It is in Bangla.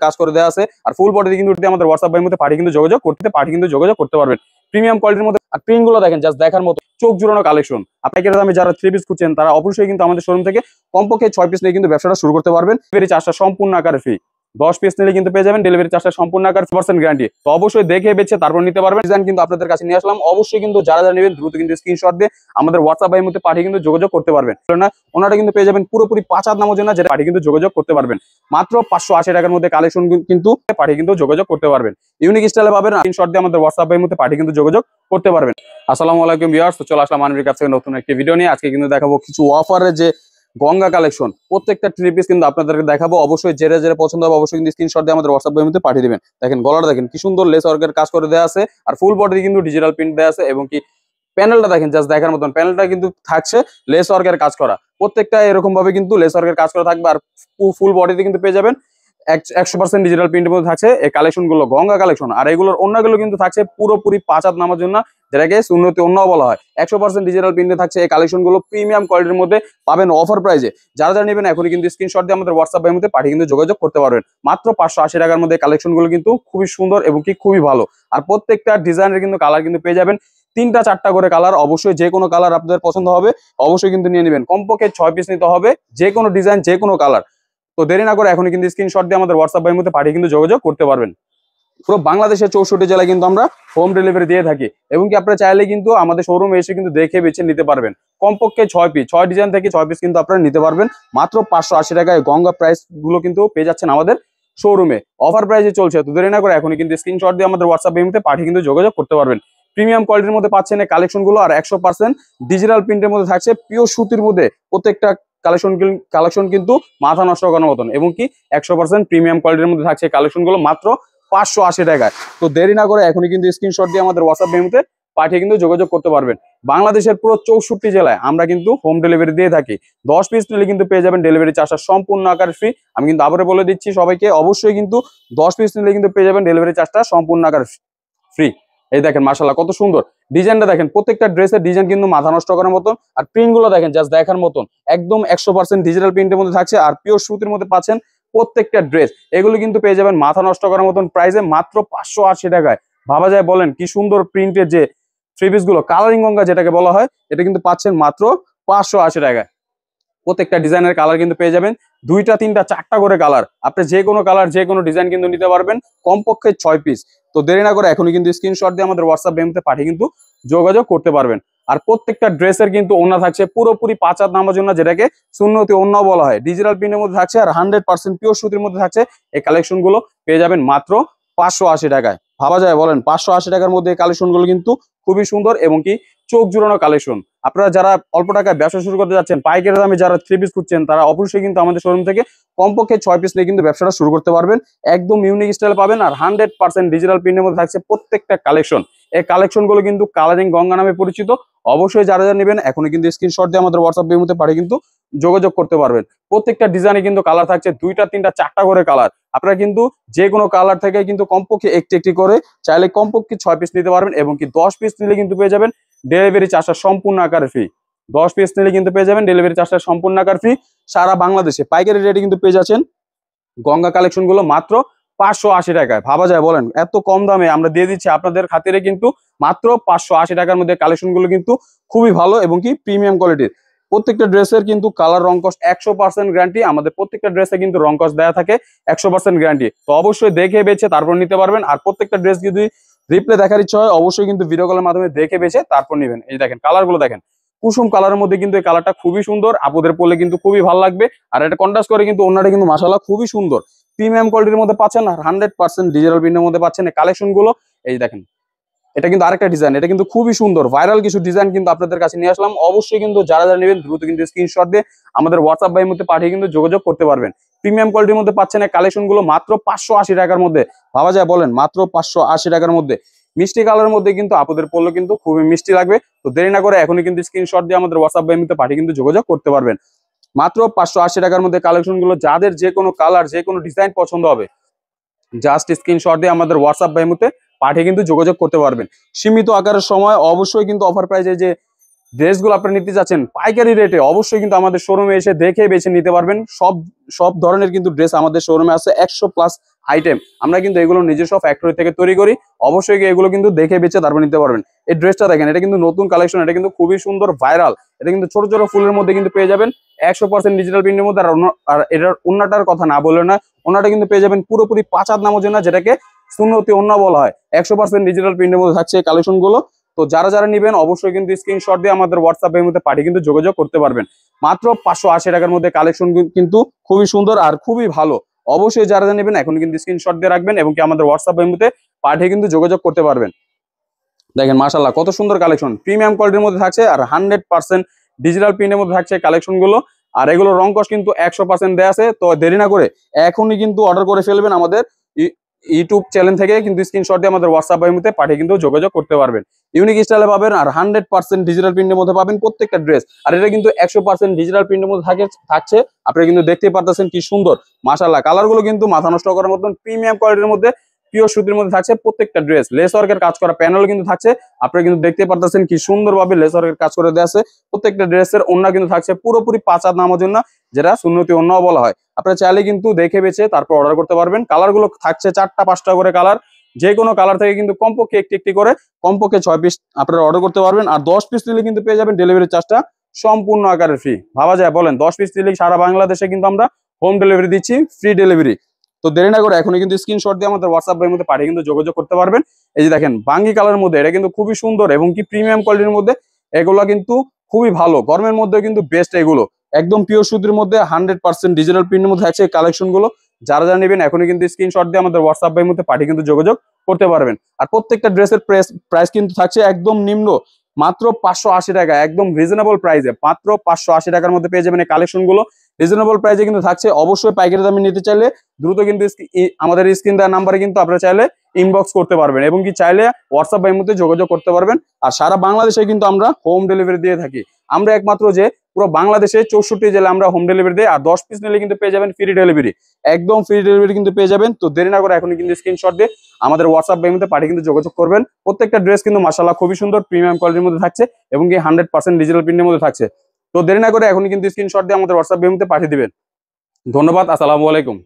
কাজ করে দেওয়া আছে। আর ফুল বডিতে কিন্তু আমাদের হোয়াটসঅ্যাপ ভাইয়ের মধ্যে পাঠিয়ে কিন্তু যোগাযোগ করতে পারবেন। প্রিমিয়াম কোয়ালিটির মধ্যে। আর প্রিন্ট গুলো দেখেন জাস্ট দেখার মতো, চোখ জুড়ানো কালেকশন। আপনাকে আমি যারা 3 পিস খুঁজছেন তারা অবশ্যই কিন্তু আমাদের শোরুম থেকে কমপক্ষে 6 পিস নিয়ে কিন্তু ব্যবসাটা শুরু করতে পারবেন। ডেলিভারি চার্জটা সম্পূর্ণ আকারে ফ্রি। 10 পিস নিলে কিন্তু পেয়ে যাবেন ডেলিভারি চার্জটা সম্পূর্ণ আকারে 100% গ্যারান্টি। তো অবশ্যই দেখে বেছে তারপর নিতে পারবেন। ডিজাইন কিন্তু আপনাদের কাছে নিয়ে আসলাম। অবশ্যই কিন্তু যারা নেবেন দ্রুত কিন্তু স্ক্রিনশট দিয়ে আমাদের হোয়াটসঅ্যাপ ভাইয়ের মধ্যে পাঠিয়ে কিন্তু যোগাযোগ করতে পারবেন। না ওনারা কিন্তু পেয়ে যাবেন পুরোপুরি 5 হাত নামার জন্য, যেটা পাঠিয়ে কিন্তু যোগাযোগ করতে পারবেন। মাত্র 580 টাকার মধ্যে কালেকশন কিন্তু পাঠিয়ে কিন্তু যোগাযোগ করতে পারবেন। ইউনিক স্টাইলে পাবেন। স্ক্রিনশট দিয়ে আমাদের হোয়াটসঅ্যাপ ভাইয়ের মধ্যে পাঠিয়ে কিন্তু যোগাযোগ করতে পারবেন। আসসালামু আলাইকুম ভিউয়ার্স, তো চলে আসলাম মানবির কাছে নতুন একটি ভিডিও নিয়ে। আজকে কিন্তু দেখাবো কিছু অফারে যে গঙ্গা কালেকশন, প্রত্যেকটা 3 পিস কিন্তু আপনাদেরকে দেখাবো। অবশ্যই যেটা পছন্দ হবে অবশ্যই কিন্তু স্ক্রিনশট দিয়ে আমাদের হোয়াটসঅ্যাপ এর মধ্যে পাঠিয়ে দিবেন। দেখেন গলাটা দেখেন কি সুন্দর লেস ওয়ার্কের কাজ করে দেওয়া আছে। আর ফুল বডিতে কিন্তু ডিজিটাল প্রিন্ট দেওয়া আছে এবং কি প্যানেলটা দেখেন জাস্ট দেখার মতন। প্যানেলটা কিন্তু থাকছে লেস ওয়ার্কের কাজ করা। প্রত্যেকটা এরকম ভাবে কিন্তু লেস ওয়ার্কের কাজ করা থাকবে। আর ফুল বডিতে কিন্তু পেয়ে যাবেন 100% ডিজিটাল প্রিন্টের মধ্যে থাকছে এই কালেকশন গুলো, গঙ্গা কালেকশন। আর এগুলোর অন্যগুলো কিন্তু থাকছে পুরোপুরি 5 হাত নামার জন্য, যেটাকে সুন্নতি অন্য বলা হয়। 100% ডিজিটাল প্রিন্টে থাকছে এই কালেকশন গুলো। প্রিমিয়াম কোয়ালিটির মধ্যে পাবেন অফার প্রাইসে। যারা নেবেন এখনই কিন্তু স্ক্রিনশট দিয়ে আমাদের হোয়াটসঅ্যাপ এর মধ্যে পাঠিয়ে কিন্তু যোগাযোগ করতে পারবেন। মাত্র 580 টাকার মধ্যে কালেকশন গুলো কিন্তু খুবই সুন্দর এবং কি খুবই ভালো। আর প্রত্যেকটা ডিজাইনের কিন্তু কালার কিন্তু পেয়ে যাবেন 3টা 4টা করে কালার। অবশ্যই যে কোনো কালার আপনাদের পছন্দ হবে অবশ্যই কিন্তু নিয়ে নেবেন। কমপক্ষে 6 পিস নিতে হবে, যে কোনো ডিজাইন যে কোনো কালার। তো দেরি না করে এখনই কিন্তু স্ক্রিনশট দিয়ে আমাদের হোয়াটসঅ্যাপ এর মধ্যে পাঠিয়ে কিন্তু যোগাযোগ করতে পারবেন। পুরো বাংলাদেশের 64 জেলায় কিন্তু আমরা হোম ডেলিভারি দিয়ে থাকি এবং কি আপনারা চাইলে কিন্তু আমাদের শোরুমে এসে কিন্তু দেখে বেছে নিতে পারবেন। কমপক্ষে 6 পিস, 6 ডিজাইন থেকে 6 পিস কিন্তু আপনারা নিতে পারবেন মাত্র 580 টাকায়। গঙ্গা প্রাইস গুলো কিন্তু পেয়ে যাচ্ছেন আমাদের শোরুমে, অফার প্রাইসে চলছে। তো দেরি না করে এখনই কিন্তু স্ক্রিনশট দিয়ে আমাদের হোয়াটসঅ্যাপ এর মধ্যে পাঠিয়ে কিন্তু যোগাযোগ করতে পারবেন। প্রিমিয়াম কোয়ালিটির মধ্যে পাচ্ছেন এই কালেকশন গুলো। আর 100% ডিজিটাল প্রিন্টের মধ্যে থাকছে, পিওর সুতির মধ্যে প্রত্যেকটা কালেকশন কিন্তু মাথা নষ্ট করার মতন এবং কি 100% প্রিমিয়াম কোয়ালিটির মধ্যে থাকছে কালেকশন গুলো মাত্র 580 টাকায়। তো দেরি না করে এখনই কিন্তু স্ক্রিনশট দিয়ে আমাদের হোয়াটসঅ্যাপ মেমোতে পাঠিয়ে কিন্তু যোগাযোগ করতে পারবেন। বাংলাদেশের পুরো 64 জেলায় আমরা কিন্তু হোম ডেলিভারি দিয়ে থাকি। 10 পিস নিলে কিন্তু পেয়ে যাবেন ডেলিভারি চার্জটা সম্পূর্ণ আকারে ফ্রি। আমি কিন্তু আবারও বলে দিচ্ছি সবাইকে, অবশ্যই কিন্তু 10 পিস নিলে কিন্তু পেয়ে যাবেন ডেলিভারি চার্জটা সম্পূর্ণ আকারে ফ্রি। এই দেখেন মাশাআল্লাহ কত সুন্দর ডিজাইনটা দেখেন। প্রত্যেকটা ড্রেসের ডিজাইন কিন্তু মাথা নষ্ট করার মতন। আর প্রিন্ট গুলো দেখেন জাস্ট দেখার মতন, একদম 100% ডিজিটাল প্রিন্টের মধ্যে থাকছে। আর পিওর সুতির মধ্যে পাচ্ছেন প্রত্যেকটা ড্রেস। এগুলো কিন্তু পেয়ে যাবেন মাথা নষ্ট করার মতন প্রাইসে মাত্র 580 টাকায়। ভাবা যায় বলেন কি সুন্দর প্রিন্টের যে 3 পিস গুলো, কালারিং গঙ্গা যেটাকে বলা হয়, এটা কিন্তু পাচ্ছেন মাত্র 580 টাকায়। প্রত্যেকটা ডিজাইনের কালার কিন্তু পেয়ে যাবেন 2টা 3টা 4টা করে কালার। আপনি যে কোনো কালার যে কোনো ডিজাইন কিন্তু নিতে পারবেন, কমপক্ষে 6 পিস। তো দেরি না করে এখনই কিন্তু স্ক্রিনশট দিয়ে আমাদের হোয়াটসঅ্যাপ মেমোতে পাঠিয়ে কিন্তু যোগাযোগ করতে পারবেন। আর প্রত্যেকটা ড্রেসের কিন্তু ওন্না থাকছে পুরোপুরি 5 হাত নামার জন্য, যেটাকে সুন্নতি ওন্না বলা হয়। ডিজিটাল প্রিন্টের মধ্যে থাকছে আর 100% পিওর সুতির মধ্যে থাকছে। এই কালেকশন গুলো পেয়ে যাবেন মাত্র 580 টাকায়। ভাবা যায় বলেন 580 টাকার মধ্যে এই কালেকশন গুলো কিন্তু খুবই সুন্দর এবং কি চোখ জুড়ানো কালেকশন। আপনারা যারা অল্প টাকায় ব্যবসা শুরু করতে যাচ্ছেন, পাইকারি দামে যারা 3 পিস খুঁজছেন, তারা অবশ্যই কিন্তু আমাদের শোরুম থেকে কমপক্ষে 6 পিস নিয়ে কিন্তু ব্যবসাটা শুরু করতে পারবেন। একদম ইউনিক স্টাইল পাবেন আর 100% ডিজিটাল প্রিন্টের মধ্যে থাকছে প্রত্যেকটা কালেকশন। এই কালেকশন গুলো কিন্তু কালারিং গঙ্গা নামে পরিচিত। অবশ্যই যারা নেবেন এখনই কিন্তু স্ক্রিনশট দিয়ে আমাদের হোয়াটসঅ্যাপ এর মধ্যে পাঠিয়ে কিন্তু যোগাযোগ করতে পারবেন। প্রত্যেকটা ডিজাইনে কিন্তু কালার থাকছে 2টা 3টা 4টা করে কালার। আপনারা কিন্তু যে কোনো কালার থেকে কিন্তু কমপক্ষে একটি করে চাইলে কমপক্ষে 6 পিস নিতে পারবেন এবং কি 10 পিস নিলে কিন্তু পেয়ে যাবেন ডেলিভারি চার্জটা সম্পূর্ণ আকারে ফ্রি। 10 পিস নিলে কিন্তু পেয়ে যাবেন ডেলিভারি চার্জটা সম্পূর্ণ আকারে ফ্রি। সারা বাংলাদেশে পাইকারি রেটে কিন্তু পেয়ে যাচ্ছেন গঙ্গা কালেকশন গুলো মাত্র 580 টাকায়। ভাবা যায় বলেন এত কম দামে আমরা দিয়ে দিচ্ছি আপনাদের খাতিরে কিন্তু মাত্র 580 টাকার মধ্যে কালেকশন গুলো কিন্তু খুবই ভালো এবং কি প্রিমিয়াম কোয়ালিটির। প্রত্যেকটা ড্রেসের কিন্তু কালার রং কস 100% গ্যারান্টি। আমাদের প্রত্যেকটা ড্রেসে কিন্তু রং কস দেওয়া থাকে 100% গ্যারান্টি। তো অবশ্যই দেখে বেছে তারপর নিতে পারবেন। আর প্রত্যেকটা ড্রেস যদি রিপ্লে দেখার ইচ্ছা হয় অবশ্যই কিন্তু ভিডিও কলের মাধ্যমে দেখে বেছে তারপর নেবেন। এই দেখেন কালার গুলো দেখেন, কুসুম কালারের মধ্যে কিন্তু এই কালারটা খুবই সুন্দর, আপুদের পরলে কিন্তু খুবই ভালো লাগবে। আর এটা কন্ট্রাস্ট করে কিন্তু অন্যটা কিন্তু মাশাআল্লাহ খুবই সুন্দর প্রিমিয়াম কোয়ালিটির মধ্যে পাচ্ছেন আর 100% ডিজিটাল প্রিন্টের মধ্যে পাচ্ছেন এই কালেকশন গুলো। এই দেখেন এটা কিন্তু আরেকটা ডিজাইন, এটা কিন্তু খুবই সুন্দর ভাইরাল কিছু ডিজাইন কিন্তু আপনাদের কাছে নিয়ে আসলাম। অবশ্যই কিন্তু যারা নেবেন দ্রুত কিন্তু স্ক্রিনশট দিয়ে আমাদের হোয়াটসঅ্যাপ ভাইয়ের মধ্যে পাঠিয়ে কিন্তু যোগাযোগ করতে পারবেন। প্রিমিয়াম কোয়ালিটির মধ্যে পাচ্ছেন এই কালেকশন গুলো মাত্র 580 টাকার মধ্যে। ভাবা যায় বলেন মাত্র 580 টাকার মধ্যে। মিষ্টি কালারের মধ্যে কিন্তু আপুদের পরলে কিন্তু খুবই মিষ্টি লাগবে। তো দেরি না করে এখনই কিন্তু স্ক্রিনশট দিয়ে আমাদের হোয়াটসঅ্যাপ ভাইয়ের মধ্যে পাঠিয়ে কিন্তু যোগাযোগ করতে পারবেন। মাত্র 580 টাকার মধ্যে কালেকশন গুলো, যাদের যে কোনো কালার যে কোনো ডিজাইন পছন্দ হবে জাস্ট স্ক্রিনশট দিয়ে আমাদের হোয়াটসঅ্যাপ ভাইয়ের মধ্যে পাঠিয়ে কিন্তু যোগাযোগ করতে পারবেন। সীমিত আকারের সময় অবশ্যই কিন্তু অফার প্রাইসে যে ড্রেসগুলো আপনারা নিতে যাচ্ছেন পাইকারি রেটে, অবশ্যই কিন্তু আমাদের শোরুমে এসে দেখে বেছে নিতে পারবেন। সব সব ধরনের কিন্তু ড্রেস আমাদের শোরুমে আছে, 100+ আইটেম। আমরা কিন্তু এগুলো নিজস্ব ফ্যাক্টরি থেকে তৈরি করি, অবশ্যই এগুলো কিন্তু দেখে বেছে তারপর নিতে পারবেন। এই ড্রেসটা দেখেন, এটা কিন্তু নতুন কালেকশন, এটা কিন্তু খুবই সুন্দর ভাইরাল। এটা কিন্তু ছোট ছোট ফুলের মধ্যে কিন্তু পেয়ে যাবেন 100% ডিজিটাল প্রিন্টের মধ্যে। আর এটার ওন্নাটার কথা না বললে না, ওন্নাটা কিন্তু পেয়ে যাবেন পুরোপুরি 5 হাত নামার জন্য, যেটাকে সুন্নতি ওন্না বলা হয়। 100% ডিজিটাল প্রিন্টের মধ্যে থাকছে এই কালেকশন গুলো। তো যারা যারা নিবেন অবশ্যই কিন্তু স্ক্রিনশট দিয়ে আমাদের হোয়াটসঅ্যাপের মধ্যে পাঠিয়ে কিন্তু যোগাযোগ করতে পারবেন। মাত্র 580 টাকার মধ্যে কালেকশন কিন্তু খুবই সুন্দর আর খুবই ভালো। অবশ্যই যারা যারা নেবেন এখন কিন্তু স্ক্রিনশট দিয়ে রাখবেন এবং কি আমাদের হোয়াটসঅ্যাপের মধ্যে পাঠিয়ে কিন্তু যোগাযোগ করতে পারবেন। দেখেন মাশাআল্লাহ কত সুন্দর কালেকশন, প্রিমিয়াম কোয়ালিটির মধ্যে থাকছে আর 100% ডিজিটাল প্রিন্টের মধ্যে থাকছে কালেকশন গুলো। আর এগুলো রং কস কিন্তু 100% দেয়া আছে। তো দেরি না করে এখনই কিন্তু অর্ডার করে ফেলবেন আমাদের ইউটিউব চ্যানেল থেকে, কিন্তু স্ক্রিনশট দিয়ে আমাদের হোয়াটসঅ্যাপের মধ্যে পাঠিয়ে কিন্তু যোগাযোগ করতে পারবেন। ইউনিক স্টাইলে পাবেন আর 100% ডিজিটাল প্রিন্টের মধ্যে পাবেন প্রত্যেকটা ড্রেস। আর এটা কিন্তু 100% ডিজিটাল প্রিন্টের মধ্যে থাকছে। আপনারা কিন্তু দেখতেই পারতেছেন কি সুন্দর মাশাআল্লাহ। কালারগুলো কিন্তু মাথা নষ্ট করার মতন প্রিমিয়াম কোয়ালিটির মধ্যে পিওর সুতির মধ্যে থাকছে প্রত্যেকটা ড্রেস। লেস ওয়ার্কের কাজ করা প্যানেল কিন্তু থাকছে, আপনারা কিন্তু দেখতে পারতেছেন কি সুন্দরভাবে লেস ওয়ার্কের কাজ করে দেওয়া আছে। প্রত্যেকটা ড্রেসের ওন্না কিন্তু থাকছে পুরোপুরি 5 হাত নামার জন্য, যেটা সুন্নতি ওন্নাও বলা হয়। আপনারা চাইলে কিন্তু দেখে বেছে তারপর অর্ডার করতে পারবেন। কালারগুলো থাকছে 4টা 5টা করে কালার, যে কোনো কালার থেকে কিন্তু কমপক্ষে একটি একটি করে কমপক্ষে 6 পিস আপনারা অর্ডার করতে পারবেন। আর 10 পিস নিলে কিন্তু পেয়ে যাবেন ডেলিভারি চার্জটা সম্পূর্ণ আকারে ফ্রি। ভাবা যায় বলেন, 10 পিস নিলে সারা বাংলাদেশে কিন্তু আমরা হোম ডেলিভারি দিচ্ছি, ফ্রি ডেলিভারি। তো দেরি না করে এখনই কিন্তু স্ক্রিনশট দিয়ে আমাদের হোয়াটসঅ্যাপের মধ্যে পাঠিয়ে কিন্তু যোগাযোগ করতে পারবেন। এই যে দেখেন বাঙ্গি কালারের মধ্যে, এটা কিন্তু খুবই সুন্দর এবং কি প্রিমিয়াম কোয়ালিটির মধ্যে। এগুলো কিন্তু খুবই ভালো, গরমের মধ্যে কিন্তু বেস্ট। এগুলো একদম পিওর সুতির মধ্যে 100% ডিজিটাল প্রিন্টের মধ্যে আছে কালেকশন গুলো। যারা যারা নেবেন এখনই কিন্তু স্ক্রিনশট দিয়ে আমাদের হোয়াটসঅ্যাপের মধ্যে পাঠিয়ে কিন্তু যোগাযোগ করতে পারবেন। আর প্রত্যেকটা ড্রেসের প্রাইস কিন্তু থাকছে একদম নিম্ন, মাত্র 580 টাকা, একদম রিজনেবল প্রাইসে। মাত্র 580 টাকার মধ্যে পেয়ে যাবেন এই কালেকশন গুলো, রিজনেবল প্রাইসে কিন্তু থাকছে। অবশ্যই পাইকারি দামে নিতে চাইলে দ্রুত কিন্তু আমাদের স্ক্রিন দেওয়ার নাম্বারে কিন্তু আপনারা চাইলে ইনবক্স করতে পারবেন এবং কি চাইলে হোয়াটসঅ্যাপ এর মধ্যে যোগাযোগ করতে পারবেন। আর সারা বাংলাদেশে কিন্তু আমরা হোম ডেলিভারি দিয়ে থাকি। আমরা একমাত্র যে পুরো বাংলাদেশে 64 জেলা আমরা হোম ডেলিভারি দিই। আর 10 পিস নিলে কিন্তু পেয়ে যাবেন ফ্রি ডেলিভারি, একদম ফ্রি ডেলিভারি কিন্তু পেয়ে যাবেন। তো দেরি না করে এখনই কিন্তু স্ক্রিনশট দিয়ে আমাদের হোয়াটসঅ্যাপ এর মধ্যে পাঠিয়ে কিন্তু যোগাযোগ করবেন। প্রত্যেকটা ড্রেস কিন্তু মাশাআল্লাহ খুবই সুন্দর প্রিমিয়াম কোয়ালিটির মধ্যে থাকছে এবং কি 100% ডিজিটাল প্রিন্টের মধ্যে থাকছে। তো দেরি না করে এখনই কিন্তু স্ক্রিনশট দিয়ে আমাদের হোয়াটসঅ্যাপ এর মধ্যে পাঠিয়ে দিবেন। ধন্যবাদ, আসসালামু আলাইকুম।